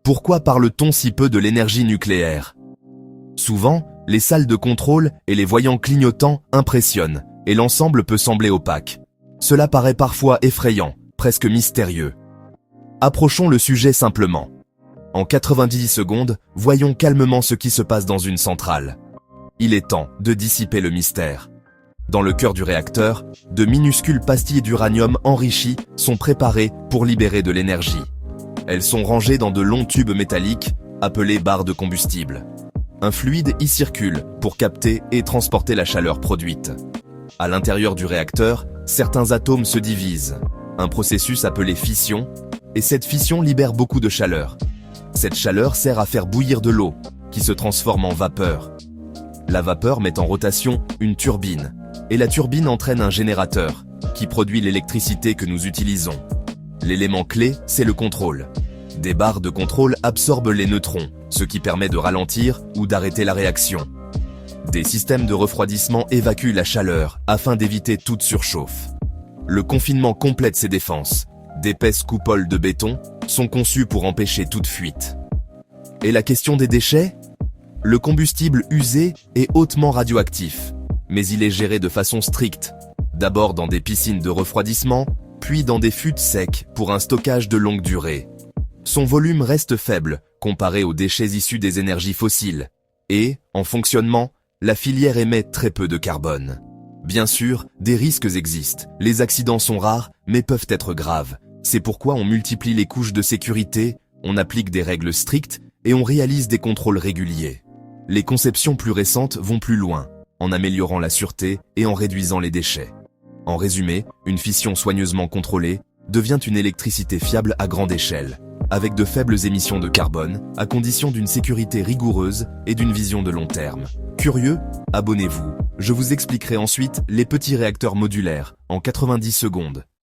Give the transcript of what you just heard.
Pourquoi parle-t-on si peu de l'énergie nucléaire? Souvent, les salles de contrôle et les voyants clignotants impressionnent, et l'ensemble peut sembler opaque. Cela paraît parfois effrayant, presque mystérieux. Approchons le sujet simplement. En 90 secondes, voyons calmement ce qui se passe dans une centrale. Il est temps de dissiper le mystère. Dans le cœur du réacteur, de minuscules pastilles d'uranium enrichies sont préparées pour libérer de l'énergie. Elles sont rangées dans de longs tubes métalliques, appelés barres de combustible. Un fluide y circule pour capter et transporter la chaleur produite. À l'intérieur du réacteur, certains atomes se divisent. Un processus appelé fission, et cette fission libère beaucoup de chaleur. Cette chaleur sert à faire bouillir de l'eau, qui se transforme en vapeur. La vapeur met en rotation une turbine, et la turbine entraîne un générateur, qui produit l'électricité que nous utilisons. L'élément clé, c'est le contrôle. Des barres de contrôle absorbent les neutrons, ce qui permet de ralentir ou d'arrêter la réaction. Des systèmes de refroidissement évacuent la chaleur afin d'éviter toute surchauffe. Le confinement complète ces défenses. D'épaisses coupoles de béton sont conçues pour empêcher toute fuite. Et la question des déchets? Le combustible usé est hautement radioactif, mais il est géré de façon stricte, d'abord dans des piscines de refroidissement, puis dans des fûts secs pour un stockage de longue durée. Son volume reste faible comparé aux déchets issus des énergies fossiles, et, en fonctionnement, la filière émet très peu de carbone. Bien sûr, des risques existent, les accidents sont rares, mais peuvent être graves. C'est pourquoi on multiplie les couches de sécurité, on applique des règles strictes et on réalise des contrôles réguliers. Les conceptions plus récentes vont plus loin, en améliorant la sûreté et en réduisant les déchets. En résumé, une fission soigneusement contrôlée devient une électricité fiable à grande échelle, avec de faibles émissions de carbone, à condition d'une sécurité rigoureuse et d'une vision de long terme. Curieux? Abonnez-vous. Je vous expliquerai ensuite les petits réacteurs modulaires en 90 secondes.